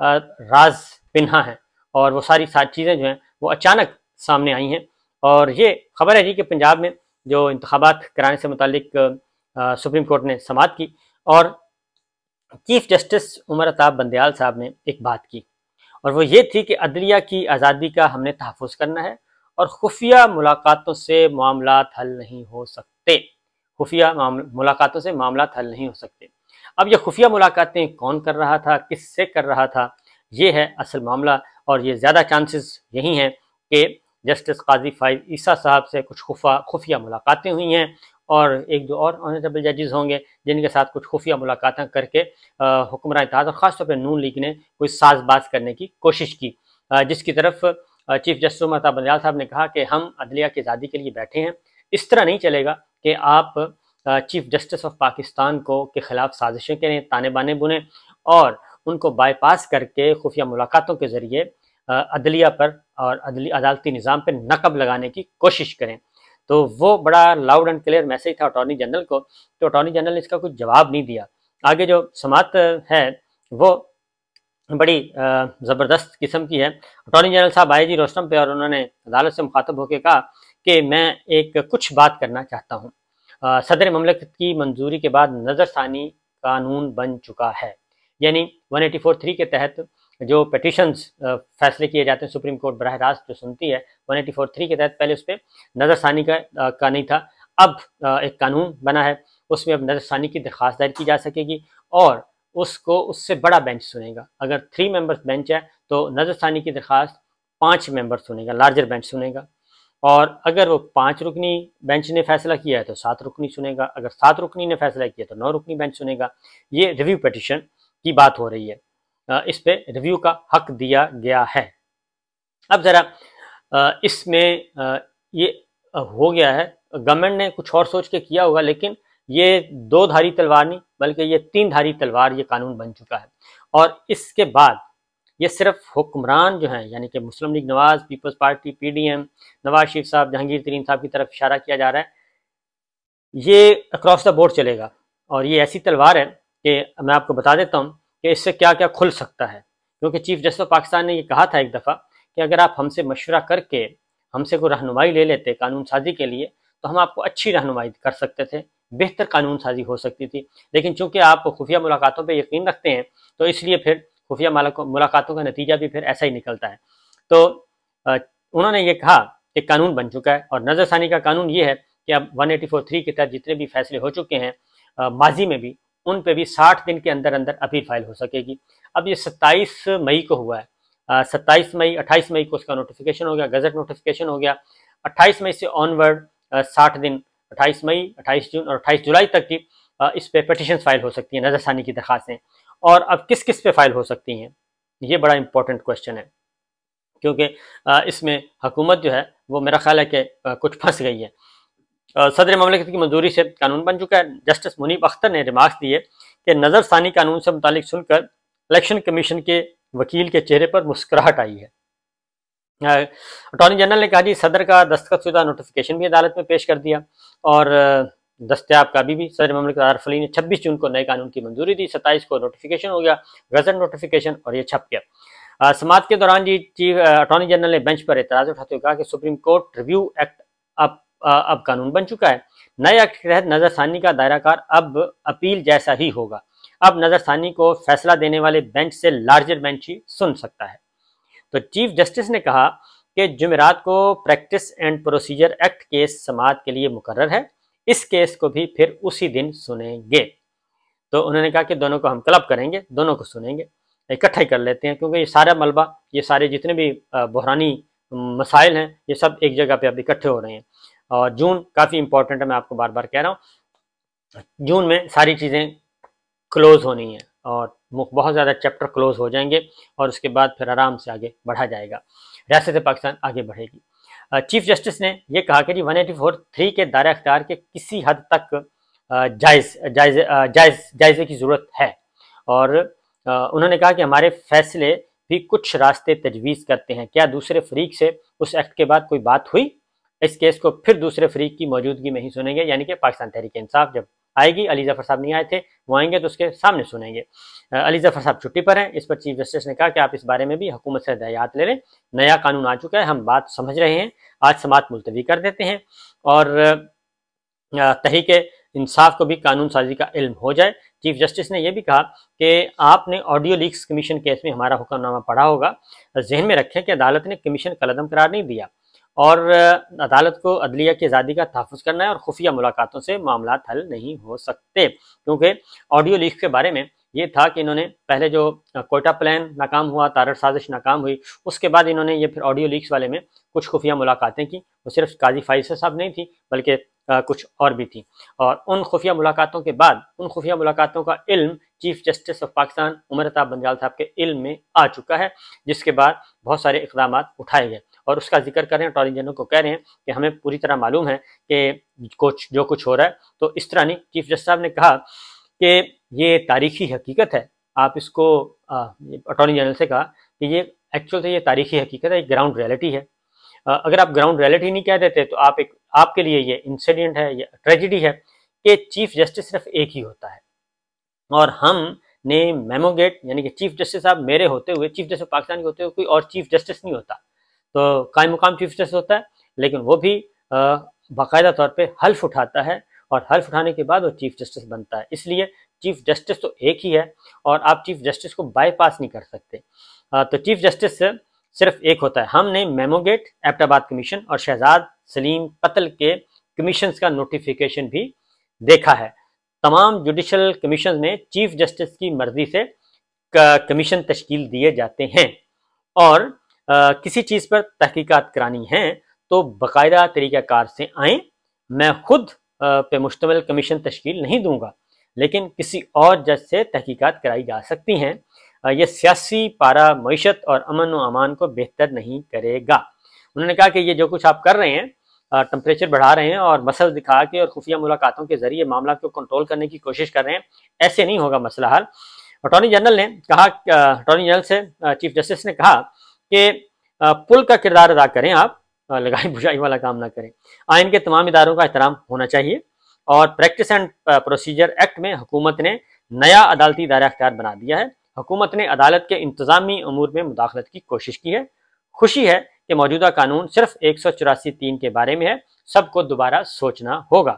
راز پنہا ہیں، اور وہ ساری چیزیں جو ہیں وہ اچانک سامنے آئی ہیں۔ اور یہ خبر ہے جی کہ پنجاب میں جو انتخابات کرانے سے متعلق سپریم کورٹ نے سماعت کی، اور چیف جسٹس عمر عطاب بندیال صاحب نے ایک بات کی، اور وہ یہ تھی کہ عدلیہ کی آزادی کا ہم نے تحفظ کرنا ہے، اور خفیہ ملاقاتوں سے معاملات حل نہیں ہو سکتے، خفیہ ملاقاتوں سے معاملات حل نہیں ہو سکتے۔ اب یہ خفیہ ملاقاتیں کون کر رہا تھا، کس سے کر رہا تھا، یہ ہے اصل معاملہ، اور یہ زیادہ چانسز یہی ہیں کہ جسٹس قاضی فائز عیسیٰ صاحب سے کچھ خفیہ ملاقاتیں ہوئی ہیں، اور ایک دو اور آنریبل ججز ہوں گے جن کے ساتھ کچھ خفیہ ملاقاتیں کر کے حکمراں اتحاد اور خاص طور پہ نون لیگ نے کوئی ساز باز کرنے کی کوشش کی، جس کی طرف چیف جسٹس عمر عطاب بندیال صاحب نے کہا کہ ہم عدلیہ کی آزادی کے لیے بیٹھے ہیں، اس طرح نہیں چلے گا کہ آپ چیف جسٹس آف پاکستان کے خلاف سازشیں کریں، تانے بانے بنیں، اور ان کو بائی پاس کر کے خفیہ ملاقاتوں کے ذریعے عدلیہ پر اور عدالتی نظام پہ نقب لگانے کی کوشش کریں۔ تو وہ بڑا لاؤڈ اینڈ کلیئر میسیج تھا اٹارنی جنرل کو، تو اٹارنی جنرل نے اس کا کوئی جواب نہیں دیا۔ آگے جو سماعت ہے وہ بڑی زبردست قسم کی ہے۔ اٹارنی جنرل صاحب آئے جی روسٹم پہ، اور انہوں نے عدالت سے مخاطب ہو کے کہا کہ میں کچھ بات کرنا چاہتا ہوں۔ صدر مملکت کی منظوری کے بعد نظر ثانی قانون بن چکا ہے، یعنی 184(3) کے تحت جو پیٹیشنز فیصلے کیے جاتے ہیں، سپریم کورٹ براہ راست جو سنتی ہے 184(3) کے تحت، پہلے اس پہ نظر ثانی کا نہیں تھا، اب ایک قانون بنا ہے، اس میں اب نظر ثانی کی درخواست دائر کی جا سکے گی، اور اس سے بڑا بینچ سنے گا۔ اگر 3 ممبرز بینچ ہے تو نظر ثانی کی درخواست 5 ممبر سنے گا، لارجر بینچ سنے گا، اور اگر وہ 5 رکنی بینچ نے فیصلہ کیا ہے تو 7 رکنی سنے گا، اگر 7 رکنی نے فیصلہ کیا تو 9 رکنی بینچ سنے گا۔ یہ ریویو پیٹیشن کی بات ہو رہی ہے، اس پہ ریویو کا حق دیا گیا ہے۔ اب ذرا اس میں یہ ہو گیا ہے، گورنمنٹ نے کچھ اور سوچ کے کیا ہوگا، لیکن یہ 2 دھاری تلوار نہیں بلکہ یہ 3 دھاری تلوار یہ قانون بن چکا ہے، اور اس کے بعد یہ صرف حکمران جو ہیں، یعنی کہ Muslim League Nawaz, Peoples Party, P D M, Nawaz Sharif صاحب، جہانگیر ترین صاحب کی طرف اشارہ کیا جا رہا ہے، یہ اکراس دا بورڈ چلے گا، اور یہ ایسی تلوار ہے کہ میں آپ کو بتا دیتا ہوں کہ اس سے کیا کیا کھل سکتا ہے، کیونکہ چیف جسٹس آف پاکستان نے یہ کہا تھا ایک دفعہ کہ اگر آپ ہم سے مشورہ کر کے ہم سے کوئی رہنمائی لے لیتے قانون سازی کے لیے تو ہم آپ کو اچھی رہنمائی کر سکتے تھے، بہتر قانون سازی ہو سکتی تھی، لیکن چونکہ آپ خفیہ ملاقاتوں پہ یقین رکھتے ہیں تو اس لیے پھر خفیہ ملاقاتوں کا نتیجہ بھی پھر ایسا ہی نکلتا ہے۔ تو انہوں نے یہ کہا کہ قانون بن چکا ہے، اور نظر ثانی کا قانون یہ ہے کہ اب 184(3) کے تحت جتنے بھی فیصلے ہو چکے ہیں ماضی میں بھی، ان پہ بھی 60 دن کے اندر اندر اپیل فائل ہو سکے گی۔ اب یہ 27 مئی کو ہوا ہے، 27 مئی 28 مئی کو اس کا نوٹیفیکیشن ہو گیا، گزٹ نوٹیفیکیشن ہو گیا، 28 مئی سے آن ورڈ 60 دن، 28 مئی، 28 جون اور 28 جولائی تک کی اس پہ پیٹیشنز فائل ہو سکتی ہیں، نظر ثانی کی درخواستیں، اور اب کس کس پہ فائل ہو سکتی ہیں، یہ بڑا امپورٹنٹ کوشچن ہے، کیونکہ اس میں حکومت جو ہے وہ میرا خیال ہے کہ کچھ پھنس گئی ہے۔ صدر مملکت کی منظوری سے قانون بن چکا ہے۔ جسٹس منیب اختر نے ریمارکس دیے کہ نظر ثانی قانون سے متعلق سن کر الیکشن کمیشن کے وکیل کے چہرے پر مسکراہٹ آئی ہے۔ اٹارنی جنرل نے کہا جی صدر کا دستخط شدہ نوٹیفیکیشن بھی عدالت میں پیش کر دیا، اور دستیاب کاپی بھی صدر مملکت عارف علی نے 26 جون کو نئے قانون کی منظوری دی، 27 کو نوٹیفیکیشن ہو گیا، گزٹ نوٹیفیکیشن، اور یہ چھپ گیا۔ سماعت کے دوران جی چیف اٹارنی جنرل نے بینچ پر اعتراض اٹھاتے ہوئے کہا کہ سپریم کورٹ ریویو ایکٹ اب قانون بن چکا ہے، نئے ایکٹ کے تحت نظر ثانی کا دائرہ کار اب اپیل جیسا ہی ہوگا، اب نظر ثانی کو فیصلہ دینے والے بینچ سے لارجر بینچ ہی سن سکتا ہے۔ تو چیف جسٹس نے کہا کہ جمعرات کو practice and procedure act case سماعت کے لیے مقرر ہے، اس کیس کو بھی پھر اسی دن سنیں گے۔ تو انہوں نے کہا کہ دونوں کو ہم کلب کریں گے، دونوں کو سنیں گے، اکٹھا ہی کر لیتے ہیں، کیونکہ یہ سارا ملبہ، یہ سارے جتنے بھی بحرانی مسائل ہیں یہ سب ایک جگہ پہ اب اکٹھے ہو رہے ہیں، اور جون کافی امپورٹنٹ ہے، میں آپ کو بار بار کہہ رہا ہوں، جون میں ساری چیزیں کلوز ہونی ہیں، اور بہت زیادہ چیپٹر کلوز ہو جائیں گے، اور اس کے بعد پھر آرام سے آگے بڑھا جائے گا، ریاست پاکستان آگے بڑھے گی۔ چیف جسٹس نے یہ کہا کہ جی 184(3) کے دائرہ اختیار کے کسی حد تک جائزے کی ضرورت ہے، اور انہوں نے کہا کہ ہمارے فیصلے بھی کچھ راستے تجویز کرتے ہیں، کیا دوسرے فریق سے اس ایکٹ کے بعد کوئی بات ہوئی؟ اس کیس کو پھر دوسرے فریق کی موجودگی میں ہی سنیں گے، یعنی کہ پاکستان تحریک انصاف جب آئے گی، علی ظفر صاحب نہیں آئے تھے، وہ آئیں گے تو اس کے سامنے سنیں گے۔ علی ظفر صاحب چھٹی پر ہیں، اس پر چیف جسٹس نے کہا کہ آپ اس بارے میں بھی حکومت سے ہدایات لے لیں، نیا قانون آ چکا ہے، ہم بات سمجھ رہے ہیں، آج سماعت ملتوی کر دیتے ہیں اور تحریک انصاف کو بھی قانون سازی کا علم ہو جائے۔ چیف جسٹس نے یہ بھی کہا کہ آپ نے آڈیو لیکس کمیشن کیس میں ہمارا حکم نامہ پڑھا ہوگا، ذہن میں رکھیں کہ عدالت نے کمیشن کالعدم قرار نہیں دیا اور عدالت کو عدلیہ کی آزادی کا تحفظ کرنا ہے اور خفیہ ملاقاتوں سے معاملات حل نہیں ہو سکتے، کیونکہ آڈیو لیک کے بارے میں یہ تھا کہ انہوں نے پہلے جو کوئٹہ پلان ناکام ہوا، تارڑ سازش ناکام ہوئی، اس کے بعد انہوں نے یہ پھر آڈیو لیکس والے میں کچھ خفیہ ملاقاتیں کی، وہ صرف قاضی فائز صاحب نہیں تھی بلکہ کچھ اور بھی تھیں، اور ان خفیہ ملاقاتوں کے بعد ان خفیہ ملاقاتوں کا علم chief justice of Pakistan Umar Ata Bandial صاحب کے علم میں آ چکا ہے، جس کے بعد بہت سارے اقدامات اٹھائے گئے اور اس کا ذکر کر رہے ہیں، اٹارنی جنرل کو کہہ رہے ہیں کہ ہمیں پوری طرح معلوم ہے کہ جو کچھ ہو رہا ہے، تو اس طرح نہیں۔ چیف جسٹس صاحب نے کہا کہ یہ تاریخی حقیقت ہے، آپ اس کو اٹارنی جنرل سے کہا کہ یہ ایکچوئل سے یہ تاریخی حقیقت ہے، یہ گراؤنڈ ریئلٹی ہے، اگر آپ گراؤنڈ ریئلٹی نہیں کہہ دیتے تو آپ کے لیے یہ انسیڈنٹ ہے، یہ ٹریجڈی ہے کہ چیف جسٹس صرف ایک ہی ہوتا ہے، اور ہم نے میموگیٹ یعنی کہ چیف جسٹس صاحب میرے ہوتے ہوئے، چیف جسٹس پاکستان کے ہوتے ہوئے کوئی اور چیف جسٹس نہیں ہوتا، تو قائم مقام چیف جسٹس ہوتا ہے، لیکن وہ بھی باقاعدہ طور پہ حلف اٹھاتا ہے اور حلف اٹھانے کے بعد وہ چیف جسٹس بنتا ہے، اس لیے چیف جسٹس تو ایک ہی ہے اور آپ چیف جسٹس کو بائی پاس نہیں کر سکتے، تو چیف جسٹس صرف ایک ہوتا ہے۔ ہم نے میموگیٹ، ایبٹ آباد کمیشن اور شہزاد سلیم قتل کے کمیشنز کا نوٹیفیکیشن بھی دیکھا ہے، تمام جوڈیشل کمیشنز میں چیف جسٹس کی مرضی سے کمیشن تشکیل دیے جاتے ہیں، اور کسی چیز پر تحقیقات کرانی ہیں تو باقاعدہ طریقہ کار سے آئیں، میں خود پہ مشتمل کمیشن تشکیل نہیں دوں گا، لیکن کسی اور جج سے تحقیقات کرائی جا سکتی ہیں، یہ سیاسی پارا معیشت اور امن و امان کو بہتر نہیں کرے گا۔ انہوں نے کہا کہ یہ جو کچھ آپ کر رہے ہیں، ٹمپریچر بڑھا رہے ہیں اور مسل دکھا کے اور خفیہ ملاقاتوں کے ذریعے معاملات کو کنٹرول کرنے کی کوشش کر رہے ہیں، ایسے نہیں ہوگا مسئلہ حل۔ اٹارنی جنرل نے کہا، اٹارنی جنرل سے چیف جسٹس نے کہا کہ پل کا کردار ادا کریں، آپ لگائی بجھائی والا کام نہ کریں، آئین کے تمام اداروں کا احترام ہونا چاہیے، اور پریکٹس اینڈ پروسیجر ایکٹ میں حکومت نے نیا عدالتی دائرہ اختیار بنا دیا ہے، حکومت نے عدالت کے انتظامی امور میں مداخلت کی کوشش کی ہے، خوشی ہے کہ موجودہ قانون صرف 184(3) کے بارے میں ہے، سب کو دوبارہ سوچنا ہوگا۔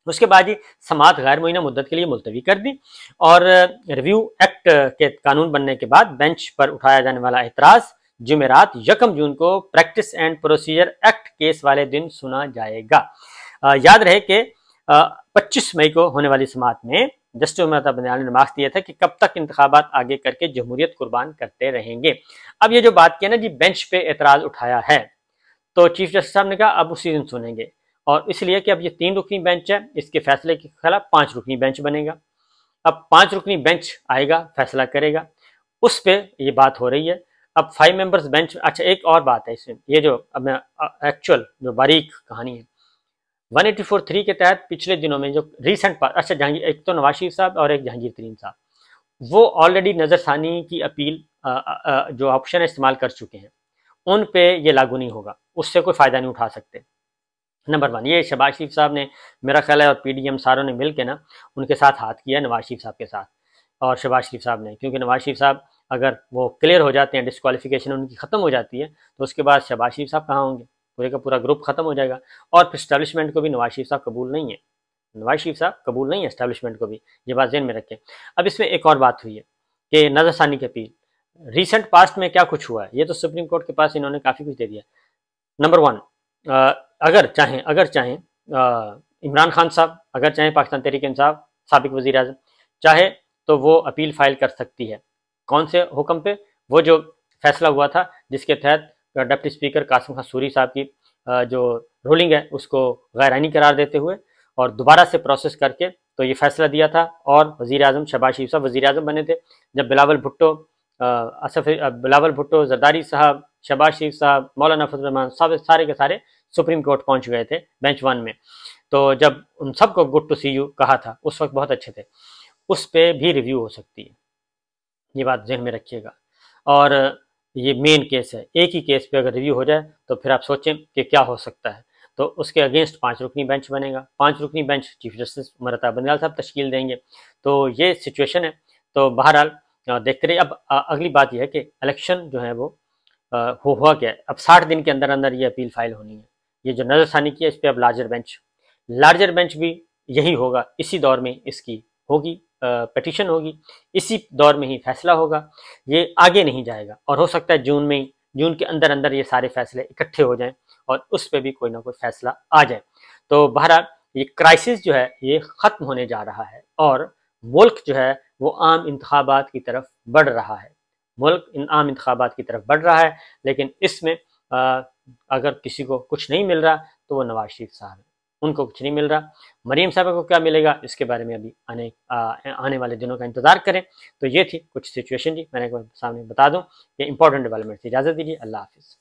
اس کے بعد سماعت غیر معینہ مدت کے لیے ملتوی کر دی، اور ریویو ایکٹ کے قانون بننے کے بعد بینچ پر اٹھایا جانے والا اعتراض جمعرات 1 جون کو practice and procedure act case والے دن سنا جائے گا۔ یاد رہے کہ 25 مئی کو ہونے والی سماعت میں جسٹس عمر عطا بندیال نے نماز دیا تھا کہ کب تک انتخابات آگے کر کے جمہوریت قربان کرتے رہیں گے۔ اب یہ جو بات کی نا جی بینچ پہ اعتراض اٹھایا ہے، تو چیف جسٹس صاحب نے کہا اب اسی دن سنیں گے، اور اس لیے کہ اب یہ 3 رکنی بینچ ہے، اس کے فیصلے کے خلاف 5 رکنی بینچ بنے گا، اب 5 رکنی بینچ آئے گا، فیصلہ کرے گا، اس پہ یہ بات ہو رہی ہے۔ اب 5 ممبرز بینچ، اچھا ایک اور بات ہے اس میں، یہ جو اب میں ایکچوئل جو باریک کہانی ہے، 184(3) کے تحت پچھلے دنوں میں جو ریسنٹ اچھا جہانگیر، ایک تو نواز شریف صاحب اور ایک جہانگیر ترین صاحب، وہ آلریڈی نظر ثانی کی اپیل جو آپشن استعمال کر چکے ہیں، ان پہ یہ لاگو نہیں ہوگا، اس سے کوئی فائدہ نہیں اٹھا سکتے۔ نمبر 1 یہ شہباز شریف صاحب نے، میرا خیال ہے، اور پی ڈی ایم ساروں نے مل کے نا ان کے ساتھ ہاتھ کیا نواز شریف صاحب کے ساتھ اور شہباز شریف صاحب نے، کیونکہ نواز شریف صاحب اگر وہ کلیئر ہو جاتے ہیں، ڈسکوالیفیکیشن ان کی ختم ہو جاتی ہے، تو اس کے بعد شہباز شریف صاحب کہاں ہوں گے، پورے کا پورا گروپ ختم ہو جائے گا، اور پھر اسٹیبلشمنٹ کو بھی نواز شریف صاحب قبول نہیں ہے، نواز شریف صاحب قبول نہیں ہے اسٹیبلشمنٹ کو بھی، یہ بات ذہن میں رکھیں۔ اب اس میں ایک اور بات ہوئی ہے کہ نظر ثانی کی اپیل، ریسنٹ پاسٹ میں کیا کچھ ہوا ہے، یہ تو سپریم کورٹ کے پاس انہوں نے کافی کچھ دے دیا۔ نمبر 1 اگر چاہیں عمران خان صاحب، اگر چاہیں پاکستان تحریک انصاف سابق وزیر اعظم چاہے تو وہ اپیل فائل کر سکتی ہے، کون سے حکم پہ؟ وہ جو فیصلہ ہوا تھا جس کے تحت deputy speaker Qasim Khan sorry صاحب کی جو رولنگ ہے اس کو غیر آئینی قرار دیتے ہوئے اور دوبارہ سے پروسیس کر کے تو یہ فیصلہ دیا تھا، اور وزیر اعظم شہباز شریف صاحب وزیر اعظم بنے تھے جب بلاول بھٹو، زرداری صاحب، شہباز شریف صاحب، مولانا فضل الرحمان صاحب سارے کے سارے سپریم کورٹ پہنچ گئے تھے بینچ 1 میں، تو جب ان سب کو گڈ ٹو سی یو کہا تھا اس وقت بہت اچھے تھے، اس پہ بھی ریویو ہو سکتی ہے، یہ بات ذہن میں رکھیے گا، اور یہ مین کیس ہے، ایک ہی کیس پہ اگر ریویو ہو جائے تو پھر آپ سوچیں کہ کیا ہو سکتا ہے۔ تو اس کے اگینسٹ 5 رکنی بینچ بنے گا. 5 رکنی bench chief justice Umar Ata Bandial صاحب تشکیل دیں گے. تو یہ سچویشن ہے. تو بہرحال دیکھتے رہیے. اب اگلی بات یہ ہے کہ الیکشن جو ہے وہ ہوا کیا ہے. اب 60 دن کے اندر اندر یہ اپیل فائل ہونی ہے. یہ جو نظر ثانی کی ہے اس پہ اب لارجر بینچ بھی یہی ہوگا. اسی دور میں اس کی ہوگی پٹیشن ہوگی, اسی دور میں ہی فیصلہ ہوگا. یہ آگے نہیں جائے گا, اور ہو سکتا ہے جون کے اندر اندر یہ سارے فیصلے اکٹھے ہو جائیں اور اس پہ بھی کوئی نہ کوئی فیصلہ آ جائے. تو بہرحال یہ کرائسس جو ہے یہ ختم ہونے جا رہا ہے, اور ملک جو ہے وہ عام انتخابات کی طرف بڑھ رہا ہے. عام انتخابات کی طرف بڑھ رہا ہے. لیکن اس میں اگر کسی کو کچھ نہیں مل رہا تو وہ نواز شریف صاحب ہیں, ان کو کچھ نہیں مل رہا. مریم صاحبہ کو کیا ملے گا اس کے بارے میں ابھی آنے والے دنوں کا انتظار کریں. تو یہ تھی کچھ سچویشن جی, میں نے سامنے بتا دوں. یہ امپورٹنٹ ڈیولپمنٹ تھی. اجازت دیجیے, اللہ حافظ.